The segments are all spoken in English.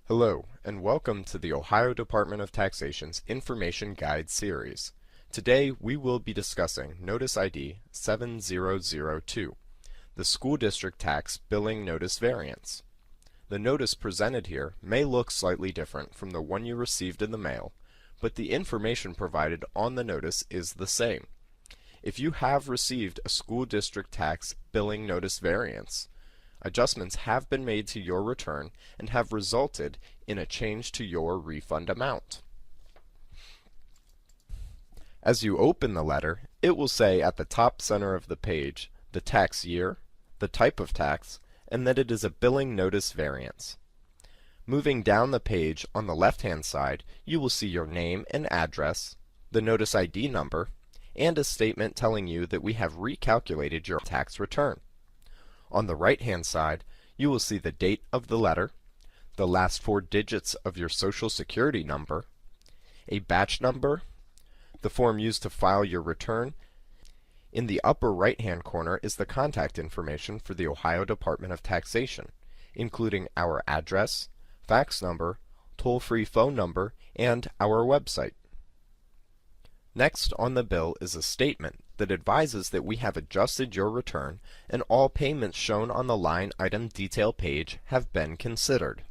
Hello, and welcome to the Ohio Department of Taxation's Information Guide series. Today we will be discussing Notice ID 7002, the School District Tax Billing Notice Variance. The notice presented here may look slightly different from the one you received in the mail, but the information provided on the notice is the same. If you have received a School District Tax Billing Notice Variance, adjustments have been made to your return and have resulted in a change to your refund amount. As you open the letter, it will say at the top center of the page the tax year, the type of tax, and that it is a billing notice variance. Moving down the page on the left-hand side, you will see your name and address, the notice ID number, and a statement telling you that we have recalculated your tax return. On the right-hand side, you will see the date of the letter, the last 4 digits of your Social Security number, a batch number, the form used to file your return. In the upper right-hand corner is the contact information for the Ohio Department of Taxation, including our address, fax number, toll-free phone number, and our website. Next on the bill is a statement that advises that we have adjusted your return and all payments shown on the line item detail page have been considered.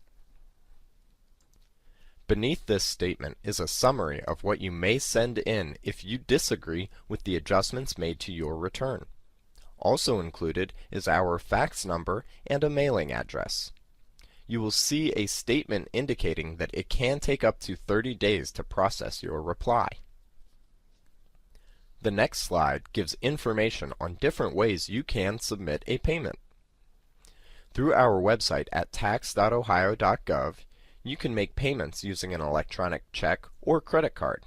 Beneath this statement is a summary of what you may send in if you disagree with the adjustments made to your return. Also included is our fax number and a mailing address. You will see a statement indicating that it can take up to 30 days to process your reply. The next slide gives information on different ways you can submit a payment. Through our website at tax.ohio.gov, you can make payments using an electronic check or credit card.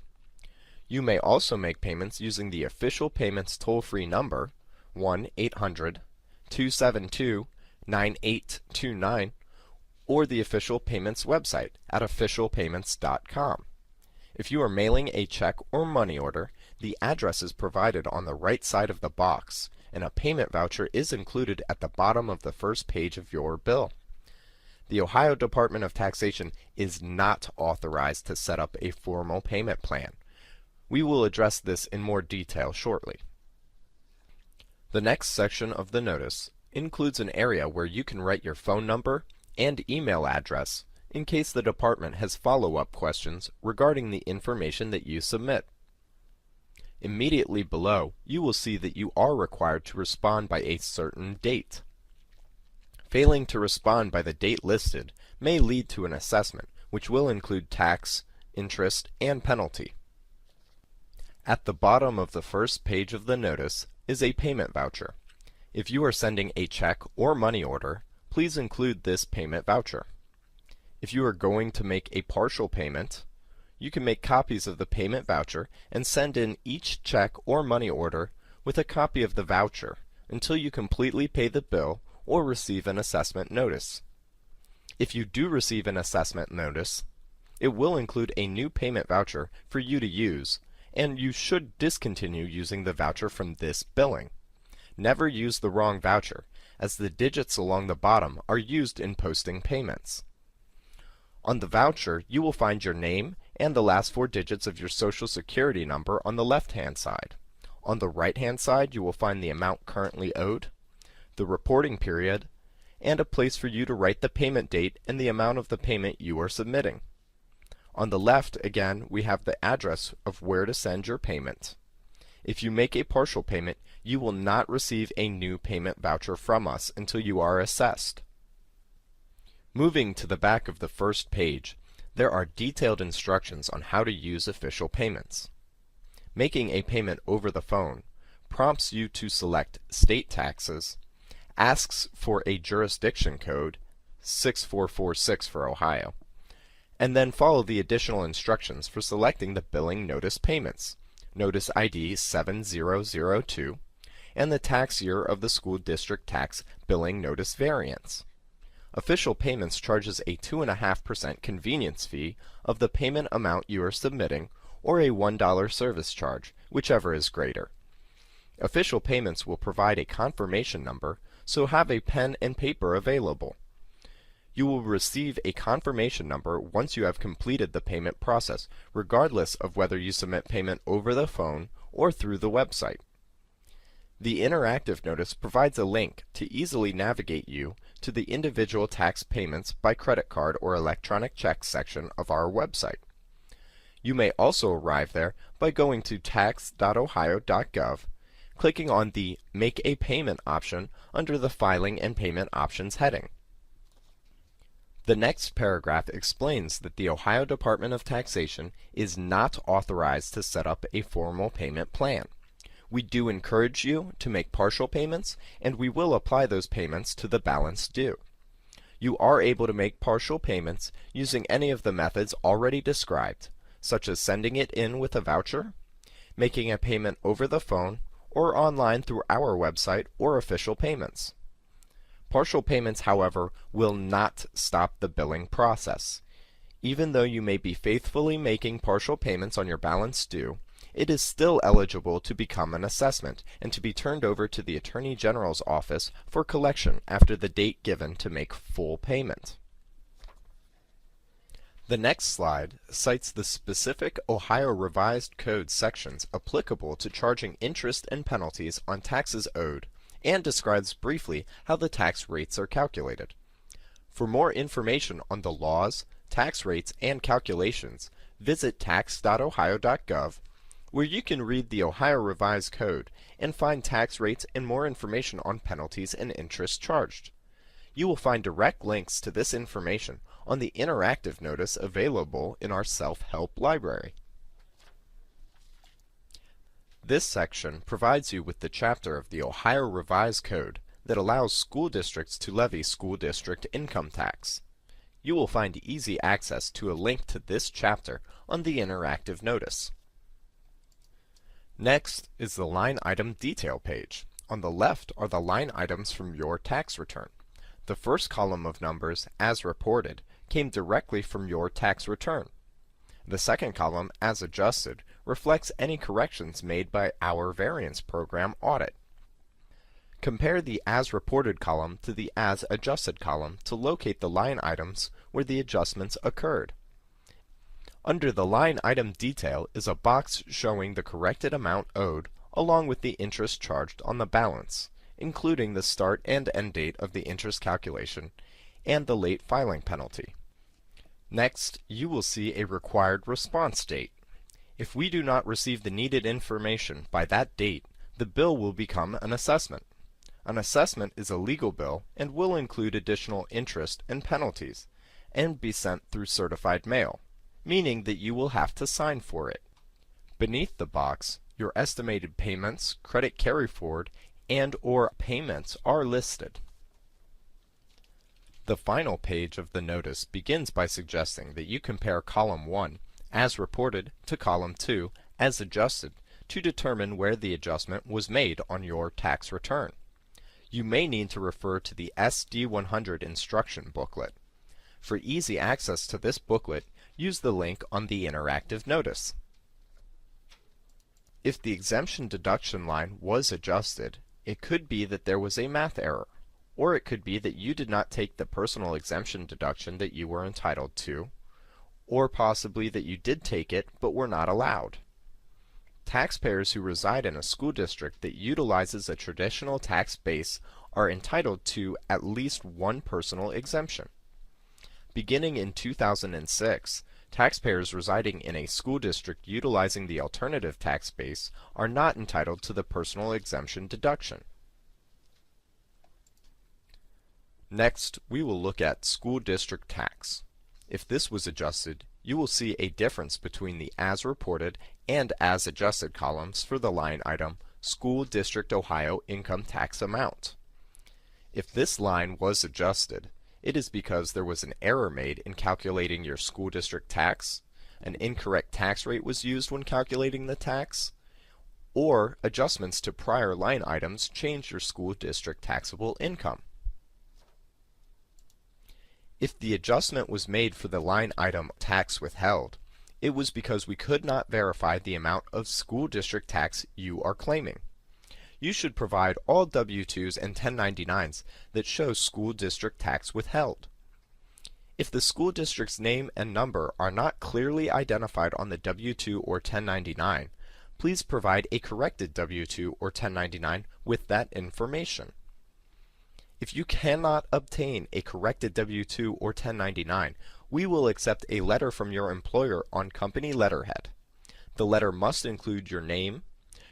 You may also make payments using the official payments toll-free number 1-800-272-9829 or the official payments website at officialpayments.com. If you are mailing a check or money order, the address is provided on the right side of the box, and a payment voucher is included at the bottom of the first page of your bill. The Ohio Department of Taxation is not authorized to set up a formal payment plan. We will address this in more detail shortly. The next section of the notice includes an area where you can write your phone number and email address in case the department has follow-up questions regarding the information that you submit. Immediately below, you will see that you are required to respond by a certain date. Failing to respond by the date listed may lead to an assessment, which will include tax, interest, and penalty. At the bottom of the first page of the notice is a payment voucher. If you are sending a check or money order, please include this payment voucher. If you are going to make a partial payment, you can make copies of the payment voucher and send in each check or money order with a copy of the voucher until you completely pay the bill or receive an assessment notice. If you do receive an assessment notice, it will include a new payment voucher for you to use, and you should discontinue using the voucher from this billing. Never use the wrong voucher, as the digits along the bottom are used in posting payments. On the voucher, you will find your name and the last 4 digits of your Social Security number on the left-hand side. On the right-hand side, you will find the amount currently owed, the reporting period, and a place for you to write the payment date and the amount of the payment you are submitting. On the left, again, we have the address of where to send your payment. If you make a partial payment, you will not receive a new payment voucher from us until you are assessed. Moving to the back of the first page, there are detailed instructions on how to use official payments. Making a payment over the phone prompts you to select state taxes, asks for a jurisdiction code, 6446 for Ohio, and then follow the additional instructions for selecting the billing notice payments, Notice ID 7002, and the tax year of the school district tax billing notice variance. Official Payments charges a 2.5% convenience fee of the payment amount you are submitting or a $1 service charge, whichever is greater. Official Payments will provide a confirmation number, so have a pen and paper available. You will receive a confirmation number once you have completed the payment process, regardless of whether you submit payment over the phone or through the website. The interactive notice provides a link to easily navigate you to the individual tax payments by credit card or electronic check section of our website. You may also arrive there by going to tax.ohio.gov, clicking on the Make a Payment option under the Filing and Payment Options heading. The next paragraph explains that the Ohio Department of Taxation is not authorized to set up a formal payment plan. We do encourage you to make partial payments, and we will apply those payments to the balance due. You are able to make partial payments using any of the methods already described, such as sending it in with a voucher, making a payment over the phone, or online through our website or official payments. Partial payments, however, will not stop the billing process. Even though you may be faithfully making partial payments on your balance due, it is still eligible to become an assessment and to be turned over to the Attorney General's office for collection after the date given to make full payment. The next slide cites the specific Ohio Revised Code sections applicable to charging interest and penalties on taxes owed, and describes briefly how the tax rates are calculated. For more information on the laws, tax rates, and calculations, visit tax.ohio.gov, where you can read the Ohio Revised Code and find tax rates and more information on penalties and interest charged. You will find direct links to this information on the interactive notice available in our self-help library. This section provides you with the chapter of the Ohio Revised Code that allows school districts to levy school district income tax. You will find easy access to a link to this chapter on the interactive notice. Next is the line item detail page. On the left are the line items from your tax return. The first column of numbers, as reported, came directly from your tax return. The second column, as adjusted, reflects any corrections made by our Variance program audit. Compare the As Reported column to the As Adjusted column to locate the line items where the adjustments occurred. Under the line item detail is a box showing the corrected amount owed along with the interest charged on the balance, including the start and end date of the interest calculation and the late filing penalty. Next, you will see a required response date. If we do not receive the needed information by that date, the bill will become an assessment. An assessment is a legal bill and will include additional interest and penalties, and be sent through certified mail, meaning that you will have to sign for it. Beneath the box, your estimated payments, credit carry forward, and/or payments are listed. The final page of the notice begins by suggesting that you compare column 1, as reported, to column 2, as adjusted, to determine where the adjustment was made on your tax return. You may need to refer to the SD100 instruction booklet. For easy access to this booklet, use the link on the interactive notice. If the exemption deduction line was adjusted, it could be that there was a math error, or it could be that you did not take the personal exemption deduction that you were entitled to, or possibly that you did take it but were not allowed. Taxpayers who reside in a school district that utilizes a traditional tax base are entitled to at least one personal exemption. Beginning in 2006, taxpayers residing in a school district utilizing the alternative tax base are not entitled to the personal exemption deduction. Next, we will look at school district tax. If this was adjusted, you will see a difference between the As Reported and As Adjusted columns for the line item School District Ohio Income Tax Amount. If this line was adjusted, it is because there was an error made in calculating your school district tax, an incorrect tax rate was used when calculating the tax, or adjustments to prior line items changed your school district taxable income. If the adjustment was made for the line item tax withheld, it was because we could not verify the amount of school district tax you are claiming. You should provide all W-2s and 1099s that show school district tax withheld. If the school district's name and number are not clearly identified on the W-2 or 1099, please provide a corrected W-2 or 1099 with that information. If you cannot obtain a corrected W-2 or 1099, we will accept a letter from your employer on company letterhead. The letter must include your name,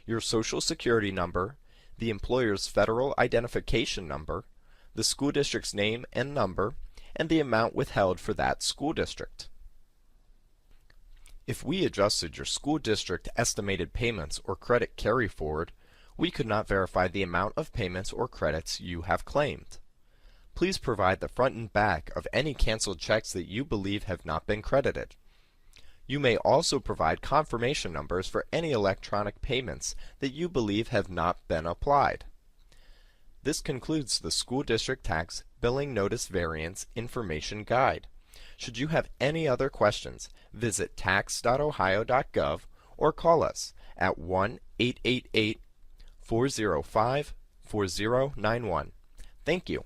your social security number, the employer's federal identification number, the school district's name and number, and the amount withheld for that school district. If we adjusted your school district estimated payments or credit carry forward, we could not verify the amount of payments or credits you have claimed. Please provide the front and back of any canceled checks that you believe have not been credited. You may also provide confirmation numbers for any electronic payments that you believe have not been applied. This concludes the School District Tax Billing Notice Variance Information Guide. Should you have any other questions, visit tax.ohio.gov or call us at 1-888-405-4091. Thank you.